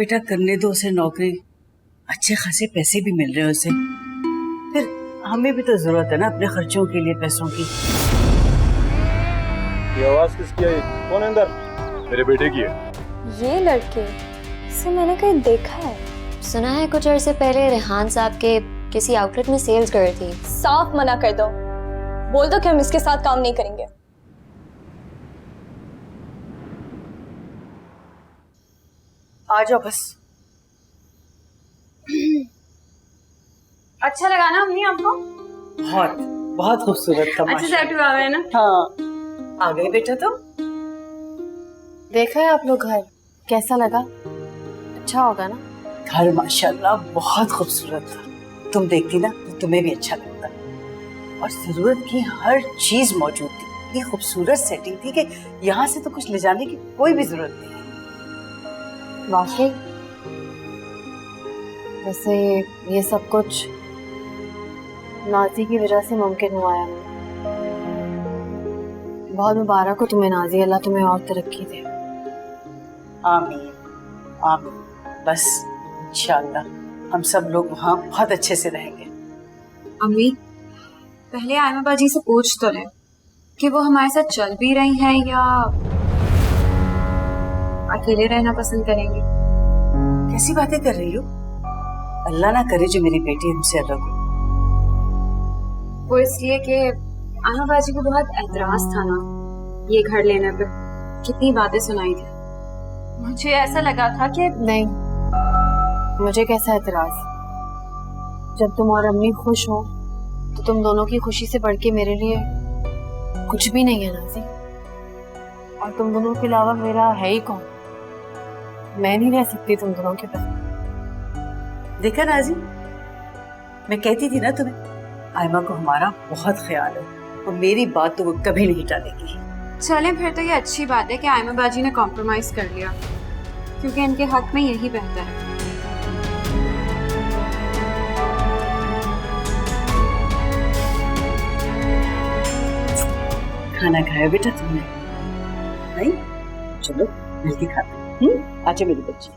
बेटा करने दो उसे नौकरी, अच्छे खासे पैसे भी मिल रहे हैं उसे। फिर हमें भी तो जरूरत है ना अपने खर्चों के लिए पैसों की। ये आवाज किसकी है? कौन है अंदर? मेरे बेटे की है। ये लड़के, इसे मैंने कहीं देखा है। सुना है कुछ अर्से पहले रेहान साहब के किसी आउटलेट में सेल्स गर्ल थी। साफ मना कर दो, बोल दो कि हम इसके साथ काम नहीं करेंगे। आ जाओ बस। अच्छा लगा ना अम्मी आपको? बहुत बहुत खूबसूरत था। अच्छे से सेट हुआ है ना? हाँ आ गए बेटा। तुम देखा है आप लोग घर, कैसा लगा? अच्छा होगा ना? घर माशाल्लाह बहुत खूबसूरत था। तुम देखती ना तो तुम्हें भी अच्छा लगता। और जरूरत की हर चीज मौजूद थी। इतनी खूबसूरत सेटिंग थी कि यहाँ से तो कुछ ले जाने की कोई भी जरूरत नहीं है। वाकई वैसे ये सब कुछ नाजी की वजह से मुमकिन हुआ है। बहुत मुबारक हो तुम्हें नाजी, अल्लाह तुम्हें और तरक्की दे। आमीन आमीन। बस इंशाअल्लाह हम सब लोग वहाँ बहुत अच्छे से रहेंगे। अम्मी पहले आयमा बाजी से पूछ तो ले कि वो हमारे साथ चल भी रही हैं या अकेले रहना पसंद करेंगी। कैसी बातें कर रही हो? अल्लाह ना करे जो मेरी बेटी हमसे अलग हो। वो इसलिए कि आयमा बाजी को बहुत एतराज था ना ये घर लेने पे, कितनी बातें सुनाई थी। मुझे ऐसा लगा था कि नहीं, मुझे कैसा एतराज? जब तुम और अम्मी खुश हो तो तुम दोनों की खुशी से बढ़ के मेरे लिए कुछ भी नहीं है नाज़ी। और तुम दोनों के अलावा मेरा है ही कौन? मैं नहीं रह सकती तुम दोनों के बिना। देखा नाजी, मैं कहती थी ना तुम्हें, आयमा को हमारा बहुत ख्याल है और मेरी बात तो वो कभी नहीं टालेगी। चलें फिर तो ये अच्छी बात है कि आयमा बाजी ने कॉम्प्रोमाइज कर लिया, क्योंकि इनके हक में यही बेहतर है। खाना खाया बेटा तुमने? नहीं? चलो मिलके खाते हैं। आजा मेरी बच्ची।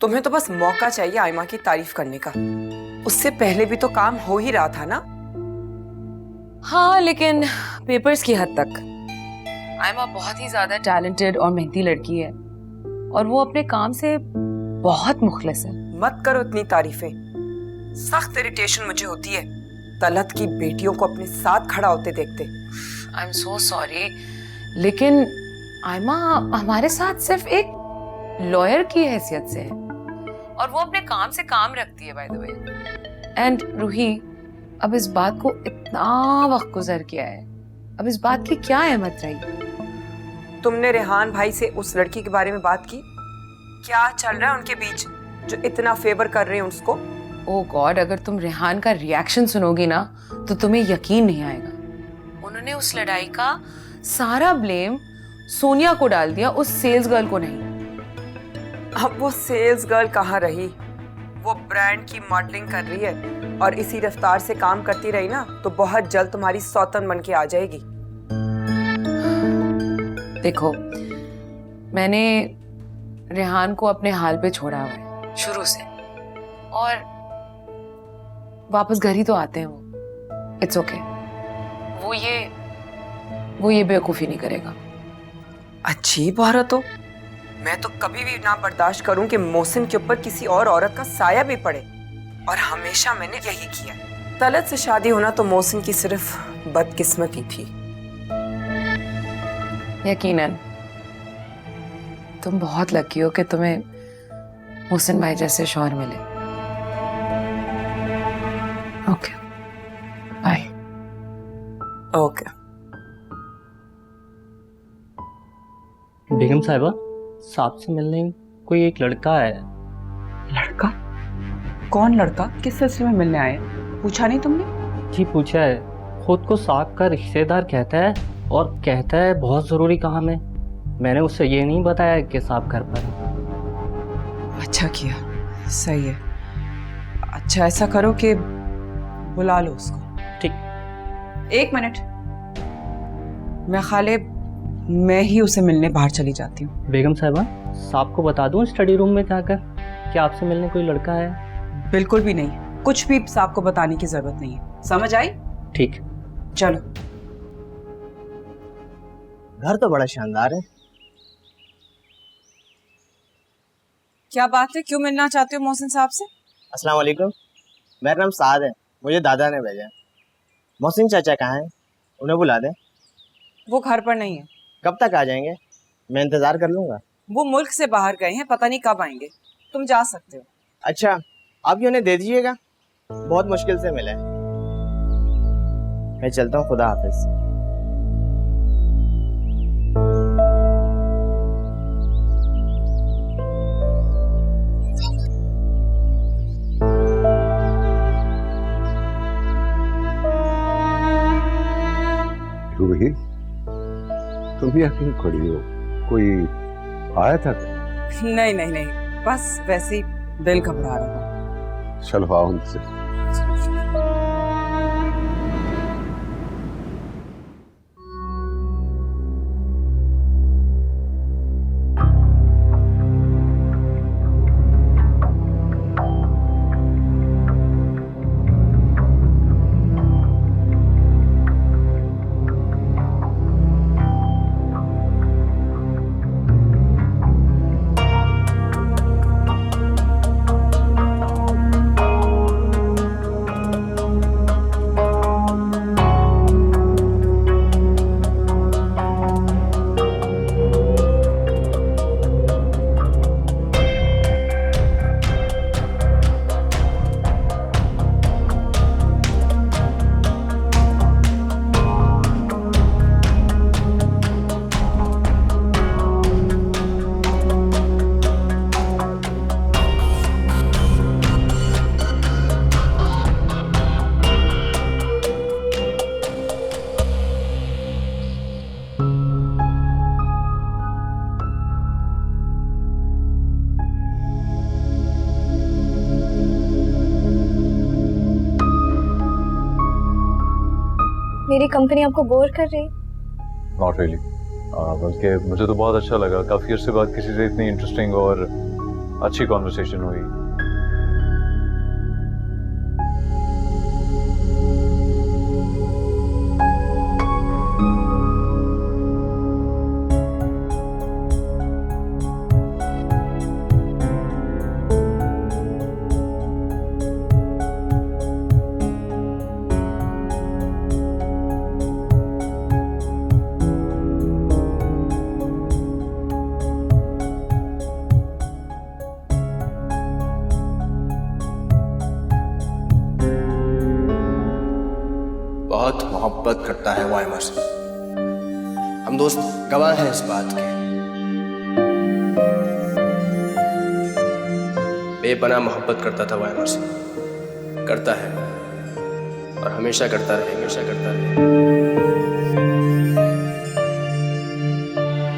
तुम्हें तो बस मौका चाहिए आयमा की तारीफ करने का। उससे पहले भी तो काम हो ही रहा था ना। हाँ, लेकिन पेपर्स की हद तक। आयमा बहुत ही ज्यादा टैलेंटेड और मेहनती लड़की है और वो अपने काम से बहुत मुखलिस है। मत करो इतनी तारीफें, सख्त इरिटेशन मुझे होती है तलत की बेटियों को अपने साथ खड़ा होते देखते। आई एम सो सॉरी, लेकिन आयमा हमारे साथ सिर्फ एक लॉयर की हैसियत से है और वो अपने काम से काम रखती है, by the way. And Ruhi, अब इस बात को इतना वक्त गुजर गया है, अब इस बात की क्या अहमियत रही? तुमने रेहान भाई से उस लड़की के बारे में बात की? क्या चल रहा है उनके बीच जो इतना फेवर कर रहे हैं उसको? ओह गॉड, अगर तुम रेहान का रिएक्शन सुनोगी ना तो तुम्हें यकीन नहीं आएगा। उन्होंने उस लड़ाई का सारा ब्लेम सोनिया को डाल दिया, उस सेल्स गर्ल को नहीं। अब वो सेल्स गर्ल कहाँ रही? वो ब्रांड की मॉडलिंग कर रही है और इसी रफ्तार से काम करती रही ना तो बहुत जल्द तुम्हारी सौतन बन के आ जाएगी। देखो, मैंने रेहान को अपने हाल पे छोड़ा हुआ है शुरू से, और वापस घर ही तो आते हैं वो। इट्स ओके, वो ये बेवकूफी नहीं करेगा। अजीब औरत हो। मैं तो कभी भी ना बर्दाश्त करूं कि मोहसिन के ऊपर किसी और औरत का साया भी पड़े, और हमेशा मैंने यही किया। तलत से शादी होना तो मोहसिन की सिर्फ बदकिस्मती थी। यकीनन तुम बहुत लकी हो कि तुम्हें मोहसिन भाई जैसे शौहर मिले। Okay bye. ओके। बेगम साहिबा, साहब से मिलने कोई एक लड़का है। लड़का? कौन लड़का? किस सिलसिले में मिलने आए? पूछा नहीं तुमने? जी पूछा है, खुद को साहब का रिश्तेदार कहता है और कहता है बहुत ज़रूरी काम है। मैंने उससे ये नहीं बताया कि साहब घर पर है। अच्छा किया, सही है। अच्छा ऐसा करो कि बुला लो उसको। ठीक। एक मिनट, मैं खाले मैं ही उसे मिलने बाहर चली जाती हूँ। बेगम साहिबा, साहब को बता दूं स्टडी रूम में जाकर कि आपसे मिलने कोई लड़का है? बिल्कुल भी नहीं, कुछ भी साहब को बताने की जरूरत नहीं है, समझ आई? ठीक। चलो। घर तो बड़ा शानदार है। क्या बात है, क्यों मिलना चाहते हो मोहसिन साहब से? अस्सलाम वालेकुम, मेरा नाम साद है, मुझे दादा ने भेजा है। मोहसिन चाचा कहाँ हैं? उन्हें बुला दें। वो घर पर नहीं है। कब तक आ जाएंगे? मैं इंतजार कर लूंगा। वो मुल्क से बाहर गए हैं, पता नहीं कब आएंगे। तुम जा सकते हो। अच्छा, आप भी उन्हें दे दीजिएगा, बहुत मुश्किल से मिले। मैं चलता हूँ, खुदा हाफिज। रूही, तुम यहाँ क्यों खड़ी हो? कोई आया था? नहीं नहीं नहीं, बस वैसे ही दिल घबरा रहा था। चलो आओ उनसे। मेरी कंपनी आपको बोर कर रही? नॉट रियली, बल्कि मुझे तो बहुत अच्छा लगा। काफ़ी अर्से बाद किसी से इतनी इंटरेस्टिंग और अच्छी कॉन्वर्सेशन हुई। बहुत मोहब्बत करता है वो आयमा से, हम दोस्त गवाह हैं इस बात के। बेपनाह मोहब्बत करता था वो आयमा से, करता है और हमेशा करता रहे, हमेशा करता रहे।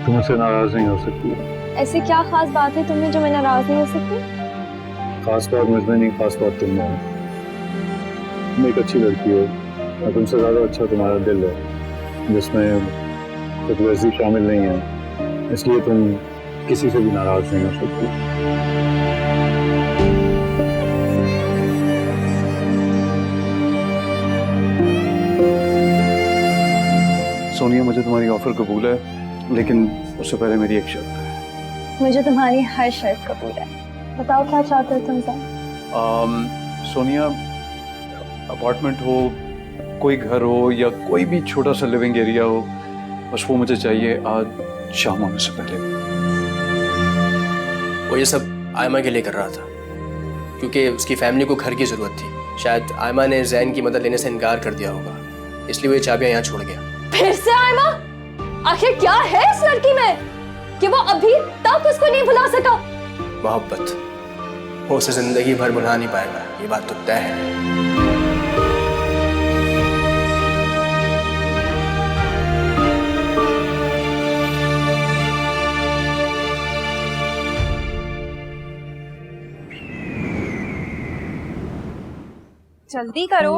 तुम मुझसे नाराज नहीं हो सकती। ऐसी क्या खास बात है तुम्हें जो मैं नाराज नहीं हो सकती? खास बात मुझमें नहीं, खास बात तुम में। तुम एक अच्छी लड़की हो और तुमसे ज़्यादा अच्छा तुम्हारा दिल है, जिसमें खुदगर्जी शामिल नहीं है, इसलिए तुम किसी से भी नाराज नहीं हो सकती। सोनिया, मुझे तुम्हारी ऑफर कबूल है, लेकिन उससे पहले मेरी एक शर्त है। मुझे तुम्हारी हर शर्त कबूल है। बताओ क्या चाहते हो तुमसे? सोनिया, अपार्टमेंट हो, कोई घर हो या कोई भी छोटा सा लिविंग एरिया हो, बस वो मुझे चाहिए आज शाम होने से पहले। वो ये सब आयमा के लिए कर रहा था क्योंकि उसकी फैमिली को घर की ज़रूरत थी। शायद आयमा ने जैन की मदद लेने से इनकार कर दिया होगा, इसलिए वो ये चाबियां यहाँ छोड़ गया। फिर से आयमा? आखिर क्या है इस लड़की में कि वो अभी तक उसको नहीं भुला सका? मोहब्बत, वो उसे जिंदगी भर भुला नहीं पाएगा, ये बात तो तय है। जल्दी करो।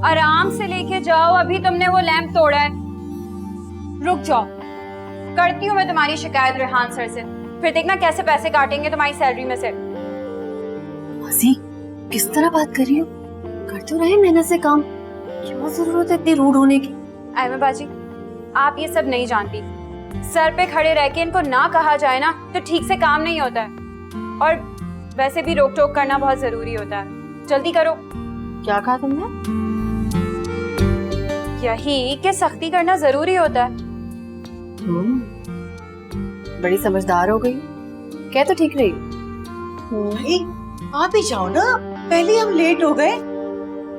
आराम से लेके जाओ, अभी तुमने वो लैंप तोड़ा है। रुक जाओ, करती हूँ मैं तुम्हारी शिकायत रेहान सर से, फिर देखना कैसे पैसे काटेंगे तुम्हारी सैलरी में से। मासी किस तरह बात कर रही हो? कर तो रहे मेहनत से काम, क्या जरूरत है इतनी रूड होने की? आयमा बाजी, आप ये सब नहीं जानती। सर पे खड़े रह के इनको ना कहा जाए ना तो ठीक से काम नहीं होता है, और वैसे भी रोक टोक करना बहुत जरूरी होता है। जल्दी करो। क्या कहा तुमने? यही कि सख्ती करना जरूरी होता है। बड़ी समझदार हो गई, कह तो ठीक रही। भाई आप ही जाओ ना, पहले हम लेट हो गए,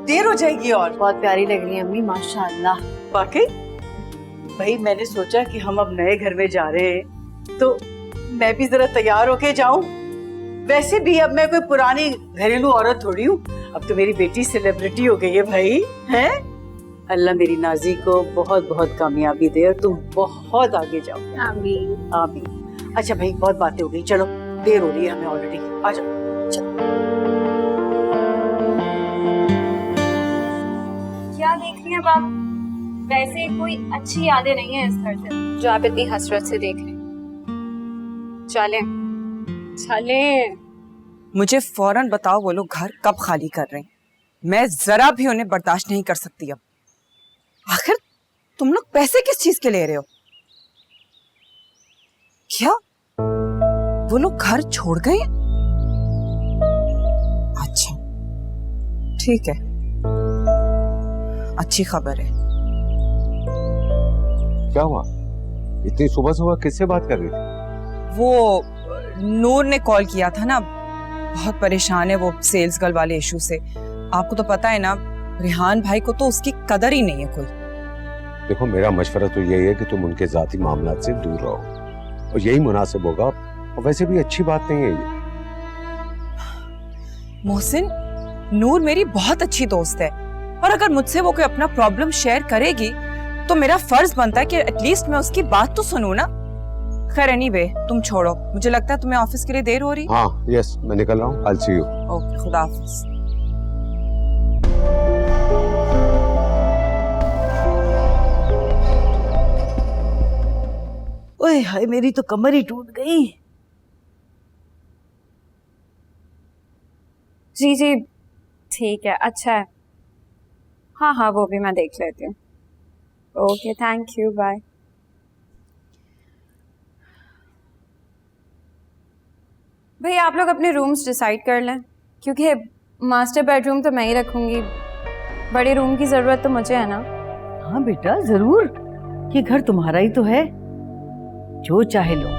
देर हो जाएगी। और बहुत प्यारी लग रही है अम्मी, माशाअल्लाह। वाकई भाई मैंने सोचा कि हम अब नए घर में जा रहे हैं तो मैं भी जरा तैयार होके जाऊं। वैसे भी अब मैं कोई पुरानी घरेलू औरत थोड़ी हूँ, अब तो मेरी बेटी सेलिब्रिटी हो गई है भाई, हैं? अल्लाह मेरी नाजी को बहुत बहुत कामयाबी दे और तुम बहुत आगे जाओ। आमीन। आमीन। अच्छा भाई बहुत बातें हो गई, चलो देर हो रही है हमें ऑलरेडी, आ जाओ। क्या देख रही हैं आप? वैसे कोई अच्छी यादें नहीं है इस घर से जो आप इतनी हसरत से देख रहे हैं। चलें चलें। मुझे फौरन बताओ वो लोग घर कब खाली कर रहे हैं, मैं जरा भी उन्हें बर्दाश्त नहीं कर सकती अब। आखिर तुम लोग पैसे किस चीज के ले रहे हो? क्या वो लोग घर छोड़ गए? अच्छा ठीक है, अच्छी खबर है। क्या हुआ? इतनी सुबह सुबह किससे बात कर रही थी? वो नूर ने कॉल किया था ना, बहुत परेशान है वो सेल्स गर्ल वाले इशू से। आपको तो पता है ना, रेहान भाई को तो उसकी कदर ही नहीं है कोई। देखो मेरा मशवरा तो यही है कि तुम उनके जाती मामलात से दूर रहो, और यही मुनासिब होगा, और वैसे भी अच्छी बात नहीं है ये। मोहसिन, नूर मेरी बहुत अच्छी दोस्त है, और अगर मुझसे वो कोई अपना प्रॉब्लम शेयर करेगी तो मेरा फर्ज बनता है कि एटलीस्ट मैं उसकी बात तो सुनूं ना। खैर एनीवे, तुम छोड़ो, मुझे लगता है तुम्हें ऑफिस के लिए देर हो रही। हाँ यस, मैं निकल रहा हूँ, I'll see you। ओके, खुदा हाफिज। ओए हाय, मेरी तो कमर ही टूट गई। जी जी ठीक है, अच्छा है। हाँ हाँ वो भी मैं देख लेती हूँ। Okay thank you, bye. भाई आप लोग अपने रूम्स डिसाइड कर लें, क्योंकि मास्टर बेडरूम तो मैं ही रखूंगी, बड़े रूम की जरूरत तो मुझे है ना। हाँ बेटा जरूर, ये घर तुम्हारा ही तो है, जो चाहे लो।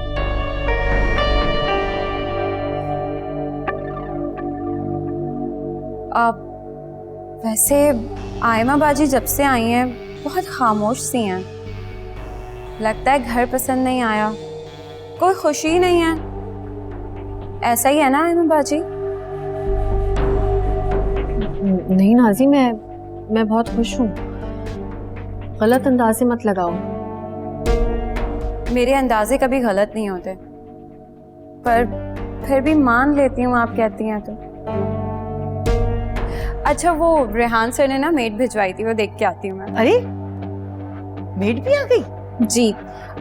वैसे आयमा बाजी जब से आई हैं बहुत खामोश सी हैं, लगता है घर पसंद नहीं आया, कोई खुशी नहीं है। ऐसा ही है ना आयमा बाजी? नहीं नाजी, मैं बहुत खुश हूँ, गलत अंदाजे मत लगाओ। मेरे अंदाजे कभी गलत नहीं होते, पर फिर भी मान लेती हूँ आप कहती हैं तो। अच्छा वो रेहान सर ने ना मेड भिजवाई थी, वो देख के आती हूँ मैं। अरे मेड भी आ गई? जी,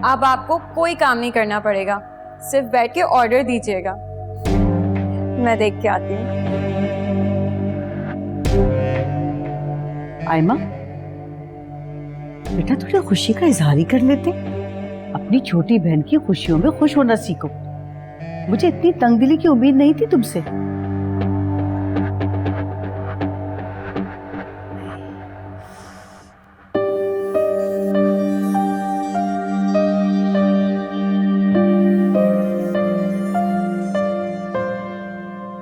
अब आपको कोई काम नहीं करना पड़ेगा, सिर्फ बैठ के ऑर्डर दीजिएगा। मैं देख के आती हूँ। आयमा बेटा, थोड़ा खुशी का इजहार ही कर लेते, अपनी छोटी बहन की खुशियों में खुश होना सीखो। मुझे इतनी तंगदिली की उम्मीद नहीं थी तुमसे।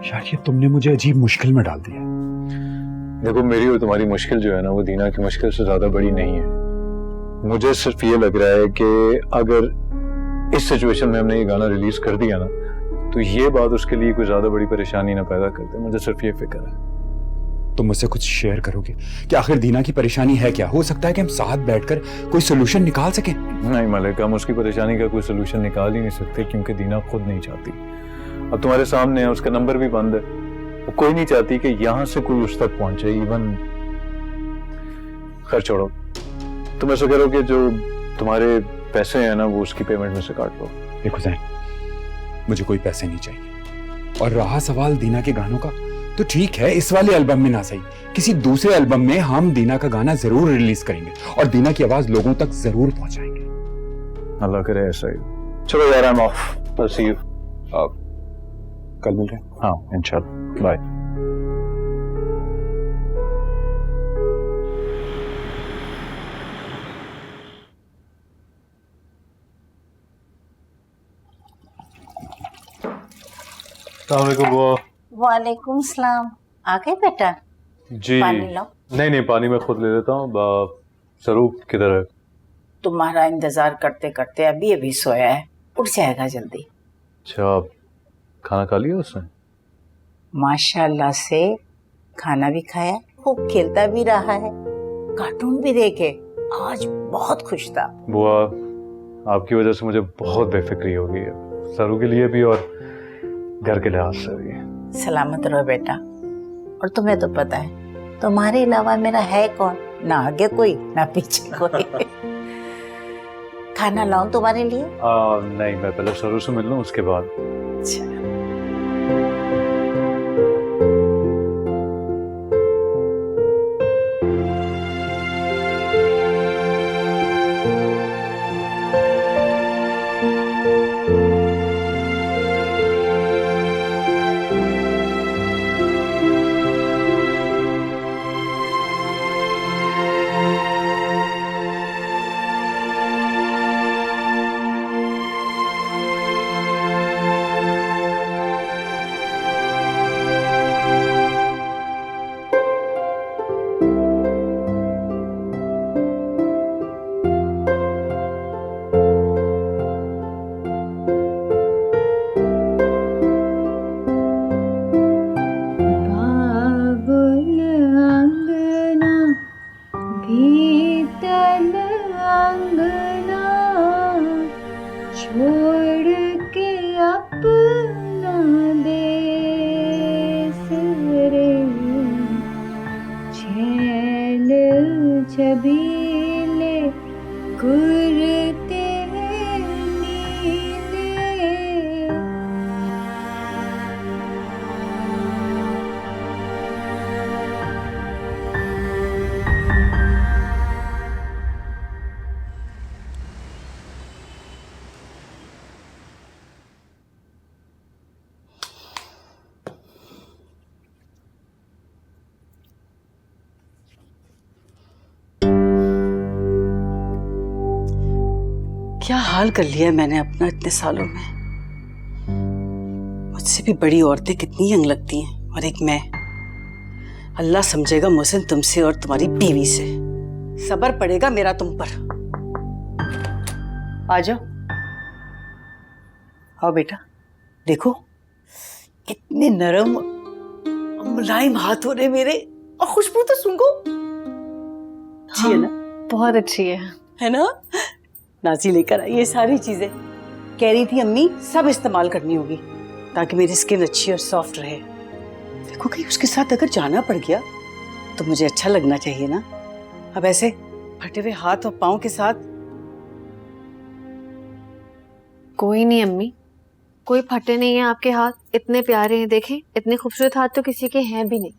शायद तुमने मुझे अजीब मुश्किल में डाल दिया। देखो मेरी और तुम्हारी मुश्किल जो है ना, वो दीना की मुश्किल से ज्यादा बड़ी नहीं है। मुझे सिर्फ ये लग रहा है कि अगर इस सिचुएशन में हमने ये गाना रिलीज कर दिया ना, तो ये बात उसके लिए कोई ज्यादा बड़ी परेशानी ना पैदा करते। मुझे सिर्फ ये फिक्र है। तुम मुझसे कुछ शेयर करोगे कि आखिर दीना की परेशानी है क्या? हो सकता है कि हम साथ बैठकर कोई सोल्यूशन निकाल सके। नहीं मलिक, हम उसकी परेशानी का कोई सोल्यूशन निकाल ही नहीं सकते, क्योंकि दीना खुद नहीं चाहती। अब तुम्हारे सामने है, उसका नंबर भी बंद है, वो कोई नहीं चाहती कि यहाँ से कोई उस तक पहुंचे। इवन खैर छोड़ो, तुम ऐसा करो कि जो तुम्हारे पैसे हैं ना वो उसकी पेमेंट में से काट लो। देखो जैन, मुझे कोई पैसे नहीं चाहिए। और रहा सवाल दीना के गानों का, तो ठीक है, इस वाले एल्बम में ना सही, किसी दूसरे एल्बम में हम दीना का गाना जरूर रिलीज करेंगे और दीना की आवाज लोगों तक जरूर पहुंचाएंगे। अल्लाह करे ऐसा ही। चलो यार, I am off, see you. कल मिल रहे हैं। हाँ इंशाल्लाह, बाय। अस्सलामुअलैकुम बुआ। वालेकुम सलाम। आ गए बेटा? जी पानी लाओ। नहीं, पानी मैं खुद ले लेता हूँ। सरूप किधर है? तुम्हारा इंतजार करते करते अभी अभी सोया है, उठ जाएगा जल्दी। अच्छा, खाना खा लिया उसने? माशाल्लाह से खाना भी खाया, खूब खेलता भी रहा है, कार्टून भी देखे, आज बहुत खुश था। बुआ, आपकी वजह से मुझे बहुत बेफिक्री हो गई है, सरू के लिए भी और घर के लिहाज से भी। सलामत रहो बेटा। और तुम्हें तो पता है तुम्हारे अलावा मेरा है कौन, ना आगे कोई ना पीछे कोई। खाना लाऊं तुम्हारे लिए? नहीं, मैं पहले सरू से मिल लूं उसके बाद। अच्छा। क्या हाल कर लिया मैंने अपना इतने सालों में। मुझसे भी बड़ी औरतें कितनी यंग लगती हैं, और एक मैं। अल्लाह समझेगा मोहसिन तुमसे और तुम्हारी बीवी से। सब्र पड़ेगा मेरा तुम पर। आ जाओ, आओ बेटा, देखो कितने नरम मुलायम हाथ हो रहे मेरे, और खुशबू तो सूंघो। अच्छी है ना? बहुत अच्छी है ना? नाजी लेकर आई ये सारी चीजें, कह रही थी अम्मी सब इस्तेमाल करनी होगी ताकि मेरी स्किन अच्छी और सॉफ्ट रहे। देखो कहीं उसके साथ अगर जाना पड़ गया तो मुझे अच्छा लगना चाहिए ना। अब ऐसे फटे हुए हाथ और पाँव के साथ। कोई नहीं अम्मी, कोई फटे नहीं है आपके हाथ, इतने प्यारे हैं, देखें इतने खूबसूरत हाथ तो किसी के हैं भी नहीं।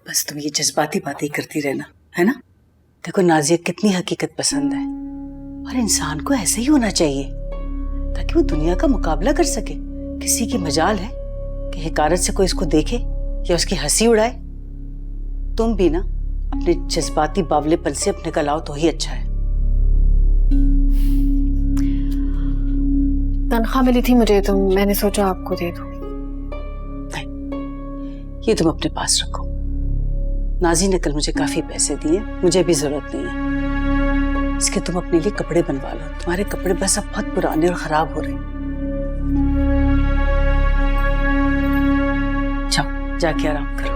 बस तुम ये जज्बाती बातें करती रहना, है ना? देखो नाजिया कितनी हकीकत पसंद है, और इंसान को ऐसे ही होना चाहिए ताकि वो दुनिया का मुकाबला कर सके। किसी की मजाल है कि हकारत से कोई इसको देखे या उसकी हंसी उड़ाए। तुम भी ना अपने जज्बाती बावलेपन से अपने का लाओ तो ही अच्छा है। तनख्वाह मिली थी मुझे तो मैंने सोचा आपको दे दूं। ये तुम अपने पास रखो। नाजी ने कल मुझे काफी पैसे दिए, मुझे भी जरूरत नहीं है। इसके तुम अपने लिए कपड़े बनवा लो, तुम्हारे कपड़े बस अब बहुत पुराने और खराब हो रहे हैं। जाओ, जाके आराम करो।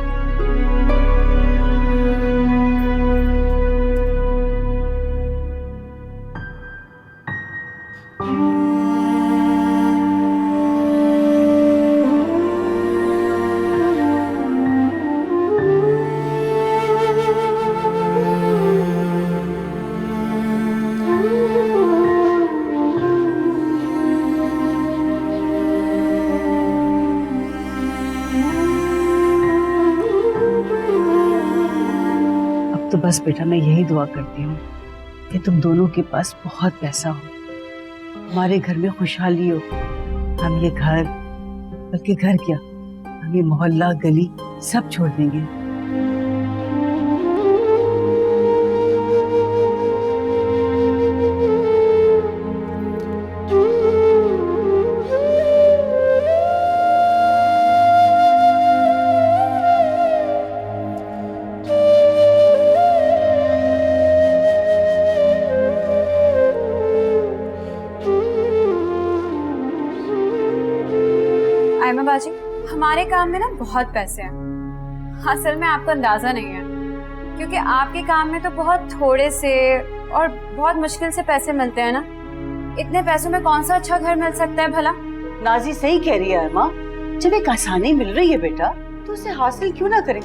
तो बस बेटा मैं यही दुआ करती हूँ कि तुम दोनों के पास बहुत पैसा हो, हमारे घर में खुशहाली हो। हम ये घर, बल्कि घर क्या, हम ये मोहल्ला गली सब छोड़ देंगे। आयमा बाजी, हमारे काम में ना बहुत पैसे हैं। असल में आपको अंदाजा नहीं है, क्योंकि आपके काम में तो बहुत थोड़े से और बहुत मुश्किल से पैसे मिलते हैं ना। इतने पैसों में कौन सा अच्छा घर मिल सकता है भला? नाजी सही कह रही है अम्मा, जब एक आसानी मिल रही है बेटा तो उसे हासिल क्यों ना करें।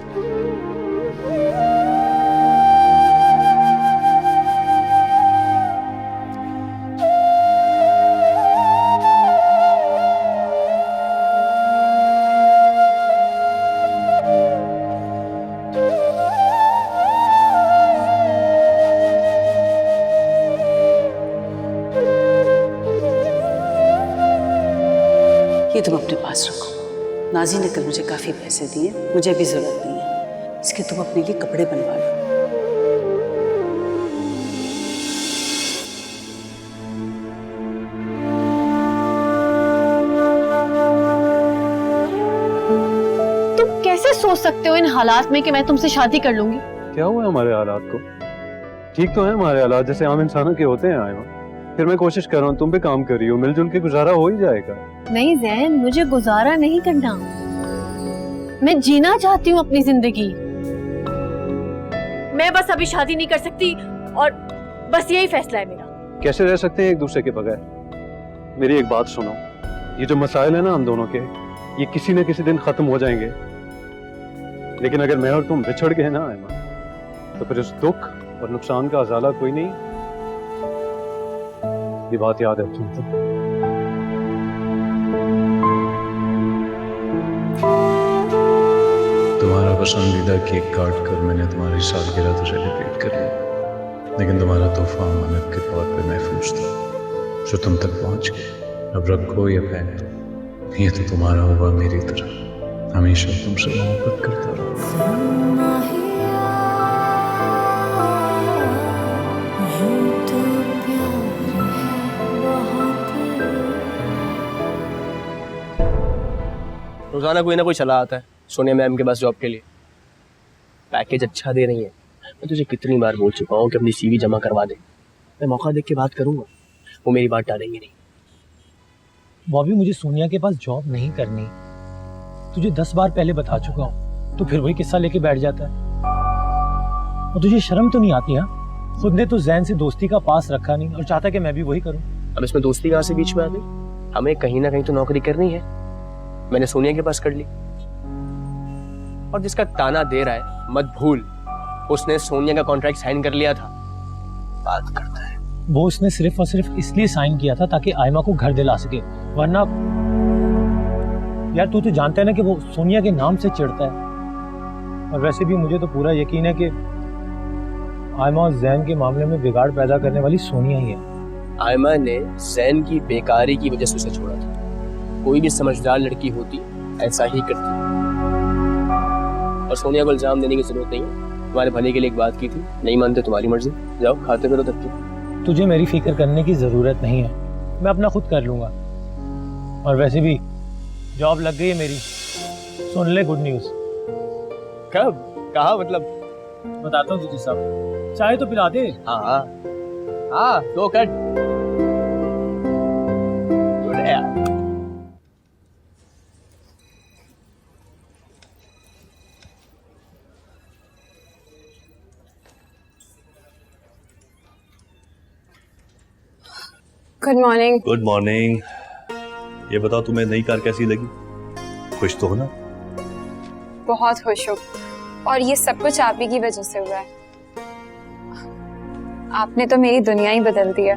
ये तुम अपने पास रखो। नाजी ने कल मुझे काफी पैसे दिए, मुझे भी जरूरत नहीं है, इसके तुम अपने लिए कपड़े बनवा लो। तुम कैसे सोच सकते हो इन हालात में कि मैं तुमसे शादी कर लूंगी? क्या हुआ हमारे हालात को? ठीक तो है हमारे हालात, जैसे आम इंसानों के होते हैं आयमा। फिर मैं कोशिश कर रहा हूँ, तुम भी काम कर रही हो, मिलजुल के गुजारा हो ही जाएगा। नहीं जैन, मुझे गुजारा नहीं करना, मैं जीना चाहती हूँ अपनी जिंदगी। मैं बस अभी शादी नहीं कर सकती और बस यही फैसला है मेरा। कैसे रह सकते हैं एक दूसरे के बगैर? मेरी एक बात सुनो, ये जो मसाइल है ना हम दोनों के, ये किसी न किसी दिन खत्म हो जाएंगे। लेकिन अगर मैं और तुम बिछड़ गए ना आयमा, तो फिर उस दुख और नुकसान का अजाला कोई नहीं। ये बात याद है तुमको? तुम्हारा पसंदीदा केक काट कर मैंने तुम्हारी सालगिरह तो सेलिब्रेट कर लिया, लेकिन तुम्हारा तोहफा अमानत के तौर पे महफूज था, जो तुम तक पहुंच गया। अब रखो या फेंक दो, ये तो तुम्हारा होगा मेरी तरह, हमेशा तुमसे मोहब्बत करता रहूंगा। रोजाना कोई ना कोई चला आता है सोनिया मैम के पास जॉब के लिए। पैकेज अच्छा दे रही है। मैं तुझे कितनी बार बोल चुका हूँ कि अपनी सीवी जमा करवा दे, मैं मौका देख के बात करूंगा, वो मेरी बात टालेंगे नहीं। बॉबी, मुझे सोनिया के पास जॉब नहीं करनी, तुझे 10 बार पहले बता चुका हूँ, तो फिर वही किस्सा लेके बैठ जाता है। और तुझे शर्म तो नहीं आती? हाँ, खुद ने तो जैन से दोस्ती का पास रखा नहीं और चाहता कि मैं भी वही करूँ। अब इसमें दोस्ती कहाँ से बीच में आ गई? हमें कहीं ना कहीं तो नौकरी करनी है। मैंने सोनिया के पास कर ली, और जिसका ताना दे रहा है मत भूल, उसने सोनिया का कॉन्ट्रैक्ट साइन कर लिया था। बात करता है वो उसने सिर्फ और सिर्फ इसलिए साइन किया था ताकि आयमा को घर दिला सके, वरना यार तू तो जानता है ना कि वो सोनिया के नाम से चिढ़ता है। और वैसे भी मुझे तो पूरा यकीन है कि आयमा और जैन के मामले में बिगाड़ पैदा करने वाली सोनिया ही है। आयमा ने जैन की बेकारी की वजह से उसे छोड़ा था। कोई भी समझदार लड़की होती ऐसा ही करती। और सोनिया को इल्जाम देने की जरूरत नहीं है, तुम्हारे भले के लिए एक बात की थी, नहीं मानते तुम्हारी मर्जी, जाओ खाते करो तब की। तुझे मेरी फिक्र करने की जरूरत नहीं है, मैं अपना खुद कर लूंगा। और वैसे भी जॉब लग गई है मेरी, सुन ले गुड न्यूज। कब? कहा? मतलब बताता हूँ तुझे सब, चाहे तो पिला दे। हाँ हाँ हाँ, दो cut. Good morning. Good morning. ये बताओ तुम्हें नई कार कैसी लगी? खुश तो हो ना? बहुत खुश हूँ, और ये सब कुछ आप ही की वजह से हुआ है। आपने तो मेरी दुनिया ही बदल दी है।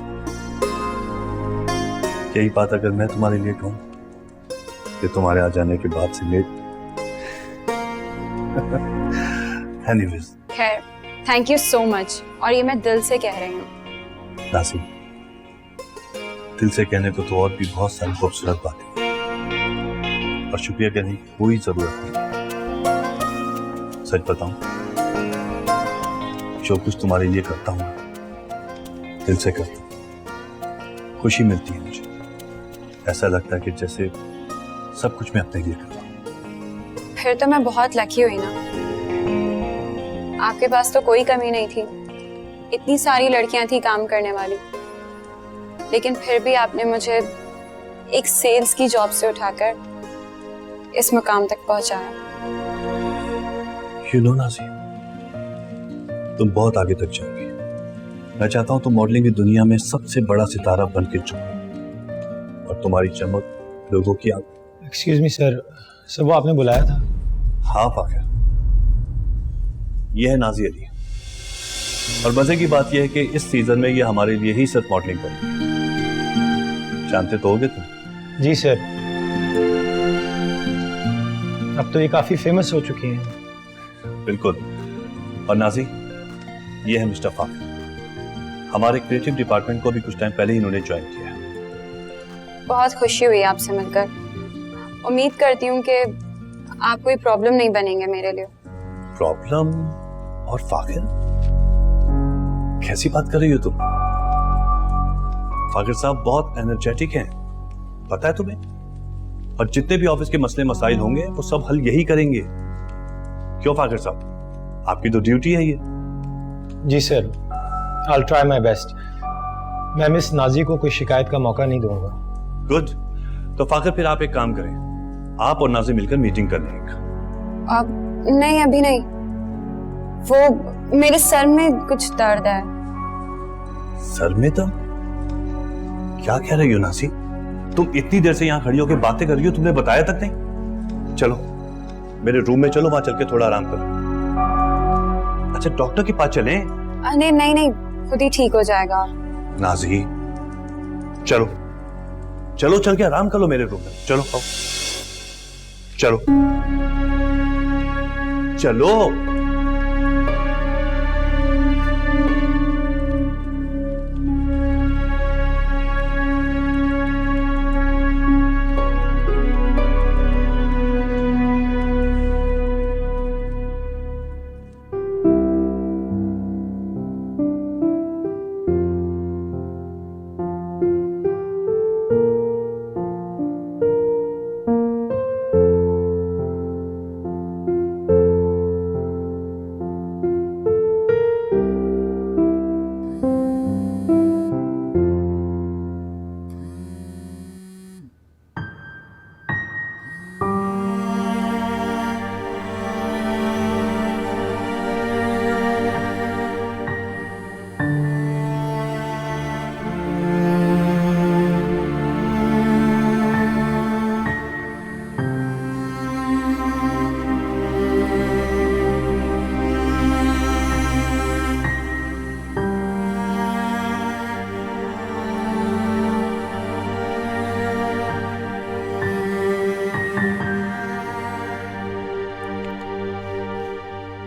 यही बात अगर मैं तुम्हारे लिए कहूँ कि तुम्हारे आ जाने के बाद से लेट। एनीवेज, खैर थैंक यू सो मच, और ये मैं दिल से कह रही हूँ। नाज़ी, दिल से कहने को तो और भी बहुत सारी खूबसूरत बातें, और शुक्रिया कहने की कोई जरूरत नहीं। सच बताऊं, जो कुछ तुम्हारे लिए करता हूं दिल से करता हूं, खुशी मिलती है मुझे। ऐसा लगता है कि जैसे सब कुछ मैं अपने लिए करता हूं। फिर तो मैं बहुत लकी हुई ना, आपके पास तो कोई कमी नहीं थी, इतनी सारी लड़कियां थी काम करने वाली, लेकिन फिर भी आपने मुझे एक सेल्स की जॉब से उठाकर इस मुकाम तक पहुंचाया। You know, नाज़ी, तुम बहुत आगे तक जाओगी। मैं चाहता हूं तुम मॉडलिंग की दुनिया में सबसे बड़ा सितारा बन के चमको, और तुम्हारी चमक लोगों की आंख। एक्सक्यूज मी सर, वो आपने बुलाया था? हाँ फाखिर, ये है नाज़ी अली, और मजे की बात यह है कि इस सीजन में ये हमारे लिए ही सिर्फ मॉडलिंग करेंगे। जानते तो होगे तुम? जी सर, अब तो ये काफी फेमस हो चुकी हैं। बिल्कुल। और नाज़ी, ये है मिस्टर फाखिर, हमारे क्रिएटिव डिपार्टमेंट को भी कुछ टाइम पहले ही इन्होंने ज्वाइन किया है। बहुत खुशी हुई आपसे मिलकर। उम्मीद करती हूँ कि आप कोई प्रॉब्लम नहीं बनेंगे मेरे लिए। प्रॉब्लम? और फाखिर? कैसी बात कर रही हो तुम? फाखिर साहब बहुत एनर्जेटिक हैं, पता है तुम्हें? और जितने भी ऑफिस के मसले मसाइल होंगे वो सब हल यही करेंगे। क्यों फाखिर साहब, आपकी तो ड्यूटी है ये। जी sir, I'll try my best। मैं मिस नाज़ी को कोई शिकायत का मौका नहीं दूंगा। गुड। तो फाखिर फिर आप एक काम करें, आप और नाज़ी मिलकर मीटिंग कर लेंगे। अब नहीं, अभी नहीं, वो मेरे सर में कुछ दर्द है। सर में दर्द? क्या कह रही हो नाज़ी? तुम इतनी देर से यहाँ खड़ी होकर बातें कर रही हो, तुमने बताया तक नहीं? चलो मेरे रूम में चलो, वहां चल के थोड़ा आराम करो। अच्छा डॉक्टर के पास चलें? नहीं नहीं नहीं, खुद ही ठीक हो जाएगा। नाज़ी चलो चलो, चल के आराम कर लो मेरे रूम में। चलो आओ, चलो चलो।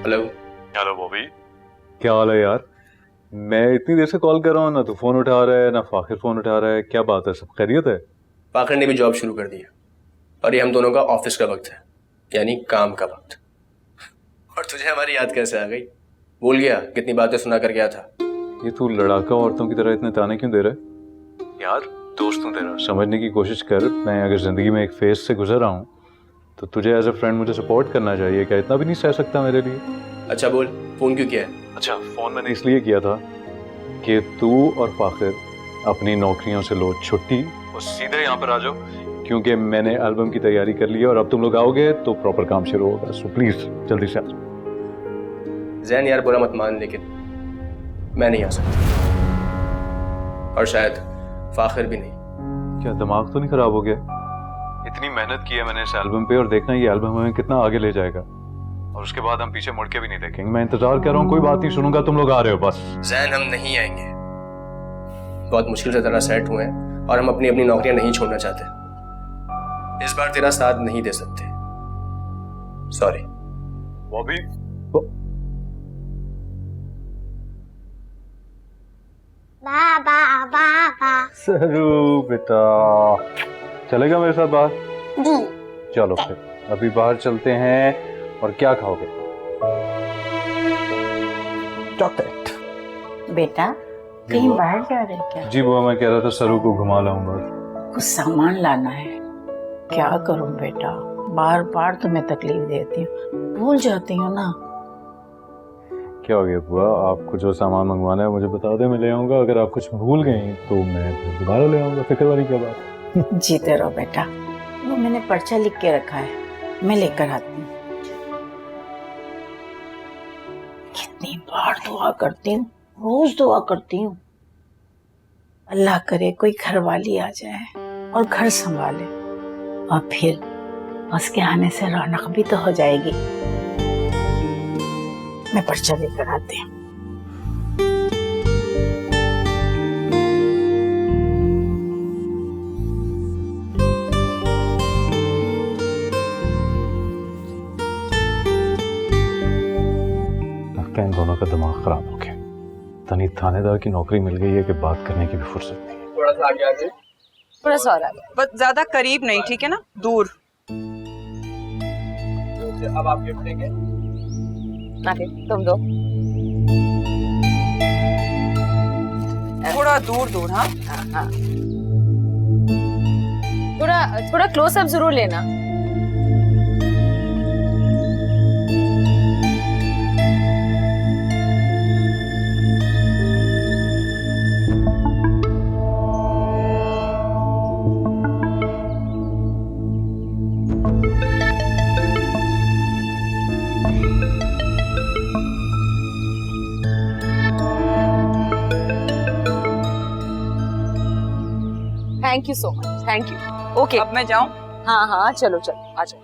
हेलो। हेलो बॉबी, क्या हाल है यार? मैं इतनी देर से कॉल कर रहा हूँ, ना तो फोन उठा रहा है ना फाखिर फोन उठा रहा है। क्या बात है, सब खैरियत है? फाखिर ने भी जॉब शुरू कर दी है, और ये हम दोनों का ऑफिस का वक्त है, यानी काम का वक्त। और तुझे हमारी याद कैसे आ गई? भूल गया कितनी बातें सुना कर गया था। ये तू लड़ाका औरतों की तरह इतने ताने क्यों दे रहा है यार? दोस्त हूँ तेरा, समझने की कोशिश कर। मैं अगर जिंदगी में एक फेज से गुजर रहा हूँ तो तुझे एज अ फ्रेंड मुझे सपोर्ट करना चाहिए। क्या इतना भी नहीं सह सकता मेरे लिए? अच्छा बोल, फोन क्यों किया है? अच्छा, फोन मैंने इसलिए किया था कि तू और फाखिर अपनी नौकरियों से लो छुट्टी और सीधे यहाँ पर आ जाओ, क्योंकि मैंने एल्बम की तैयारी कर ली है और अब तुम लोग आओगे तो प्रॉपर काम शुरू होगा। सो प्लीज जल्दी से आ जाओ। जैन यार बुरा मत मान, लेकिन मैं नहीं आ सकता, और शायद फाखिर भी नहीं। क्या दिमाग तो नहीं खराब हो गया? इतनी मेहनत की है मैंने इस एल्बम पे, और देखना ये एल्बम हमें कितना आगे ले जाएगा, और उसके बाद हम पीछे मुड़ के भी नहीं देखेंगे। मैं इंतजार कर रहा हूँ, कोई बात नहीं सुनूंगा, तुम लोग आ रहे हो बस। जैन हम नहीं आएंगे, बहुत मुश्किल से तेरा सेट हुए हैं, और हम अपनी अपनी नौकरियां नहीं छोड़ना चाहते। इस बार तेरा साथ नहीं दे सकते, सॉरी। बॉबी बाबा बाबा। सरू बेटा, चलेगा मेरे साथ बाहर? जी। चलो फिर अभी बाहर चलते हैं। और क्या खाओगे? चॉकलेट। बेटा कहीं बाहर जा रहे हैं क्या? जी बुआ, मैं कह रहा था सरू को घुमा लाऊंगा। कुछ सामान लाना है। क्या करूं बेटा, बार बार तुम्हें तकलीफ देती हूँ, भूल जाती हूँ ना। क्या हो गया बुआ, आपको जो सामान मंगवाना है मुझे बता दे, मैं ले आऊंगा। अगर आप कुछ भूल गई तो मैं फिर दोबारा ले आऊंगा, फिक्र वाली क्या बात। जीते रहो बेटा, वो मैंने पर्चा लिख के रखा है, मैं लेकर आती हूँ। कितनी बार दुआ करती हूँ, रोज दुआ करती हूँ, अल्लाह करे कोई घरवाली आ जाए और घर संभाले, और फिर उसके आने से रौनक भी तो हो जाएगी। मैं पर्चा लेकर आती हूँ। लगता है इन दोनों का दिमाग खराब हो गया। तनी थानेदार की नौकरी मिल गई है कि बात करने की भी फुर्सत नहीं। थोड़ा सा आगे आगे, थोड़ा सा और आगे, बस ज्यादा करीब नहीं, ठीक है ना, दूर। अब आप गिफ्ट देंगे? आगे तुम दो, थोड़ा दूर दूर। हाँ हाँ, थोड़ा क्लोज अप जरूर लेना। Thank you so much, thank you. Okay, अब मैं जाऊं? हाँ हाँ, चलो चलो, आ जाओ।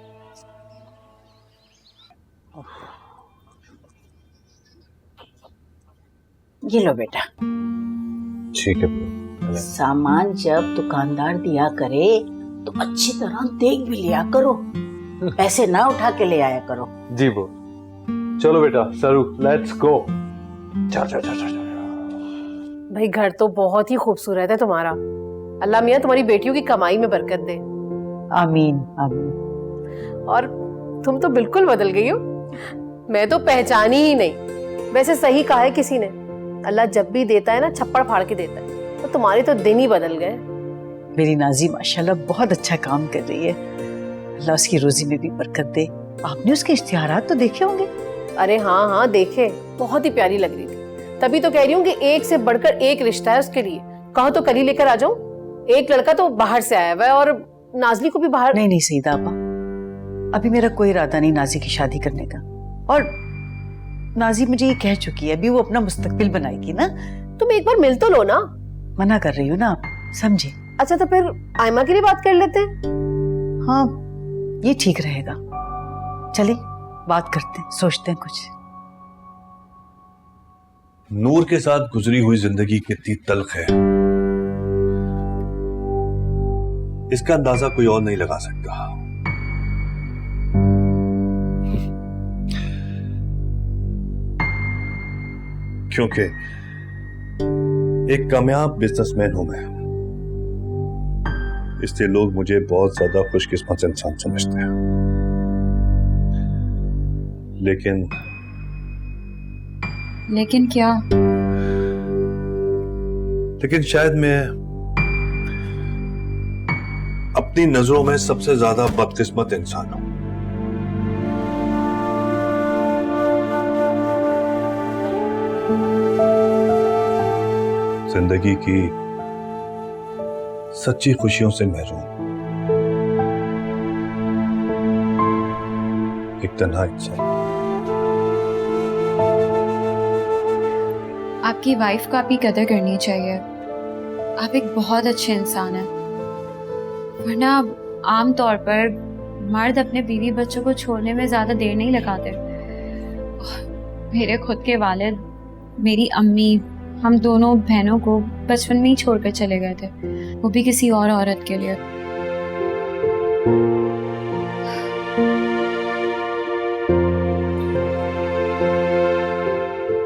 ये लो बेटा। ठीक है। सामान जब दुकानदार दिया करे तो अच्छी तरह देख भी लिया करो, ऐसे ना उठा के ले आया करो। जी वो, चलो बेटा सरू, लेट्स गो। चल चल चल चल। भाई घर तो बहुत ही खूबसूरत है तुम्हारा, अल्लाह मियाँ तुम्हारी बेटियों की कमाई में बरकत दे। आमीन आमीन। और तुम तो बिल्कुल बदल गई हो, मैं तो पहचानी ही नहीं। वैसे सही कहा है किसी ने, अल्लाह जब भी देता है ना छप्पड़ फाड़ के देता है, तो तुम्हारे तो दिन ही बदल गए। मेरी नाजी माशाल्लाह बहुत अच्छा काम कर रही है, अल्लाह उसकी रोजी में भी बरकत दे। आपने उसके इश्तिहारात तो देखे होंगे? अरे हाँ हाँ देखे, बहुत ही प्यारी लग रही थी, तभी तो कह रही हूँ कि एक से बढ़कर एक रिश्ता है उसके लिए। कहो तो कल ही लेकर आ जाऊं। एक लड़का तो बाहर से आया हुआ है और नाजली को भी बाहर। नहीं नहीं सईदा आपा, अभी मेरा कोई इरादा नहीं नाजी की शादी करने का, और नाजी मुझे ये कह चुकी है अभी वो अपना मुस्तकबिल बनाएगी ना। तुम एक बार मिल तो लो ना। मना कर रही हो ना आप, समझे? अच्छा तो फिर आयमा के लिए बात कर लेते हैं। हाँ ये ठीक रहेगा, चले बात करते हैं, सोचते हैं कुछ। नूर के साथ गुजरी हुई जिंदगी कितनी तल्ख है, इसका अंदाजा कोई और नहीं लगा सकता। क्योंकि एक कामयाब बिजनेसमैन हूं मैं, इसलिए लोग मुझे बहुत ज्यादा खुशकिस्मत इंसान समझते हैं। लेकिन क्या? लेकिन शायद मैं अपनी नजरों में सबसे ज्यादा बदकिस्मत इंसान हूं। जिंदगी की सच्ची खुशियों से महरूम, एक तन्हा इंसान। आपकी वाइफ को आपकी कदर करनी चाहिए, आप एक बहुत अच्छे इंसान हैं। वरना आम तौर पर मर्द अपने बीवी बच्चों को छोड़ने में ज्यादा देर नहीं लगाते। मेरे खुद के वालिद, मेरी अम्मी, हम दोनों बहनों को बचपन में ही छोड़कर चले गए थे, वो भी किसी और औरत के लिए।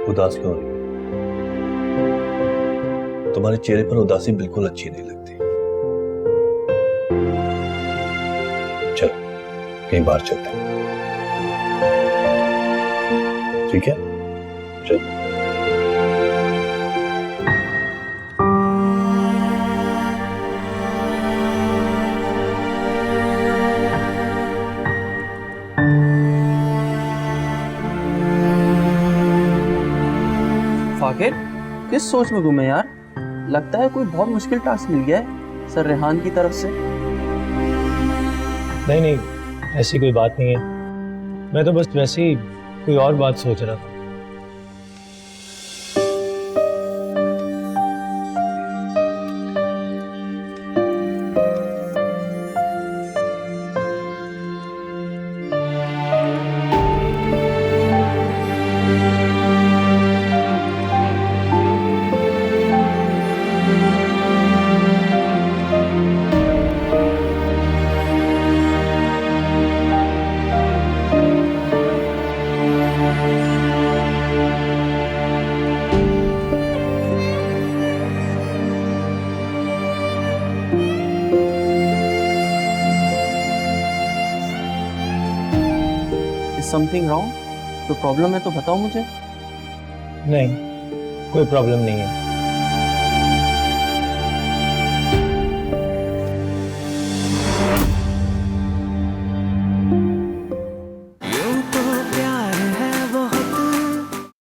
उदास क्यों? तुम्हारे चेहरे पर उदासी बिल्कुल अच्छी नहीं लगती। चलो कहीं बाहर चलते हैं, ठीक है? चलो। फाकिर, किस सोच में घूमे यार? लगता है कोई बहुत मुश्किल टास्क मिल गया है सर रेहान की तरफ से। नहीं नहीं, ऐसी कोई बात नहीं है। मैं तो बस वैसे ही कोई और बात सोच रहा था। Something wrong? तो प्रॉब्लम है तो बताओ मुझे। नहीं, कोई प्रॉब्लम नहीं है।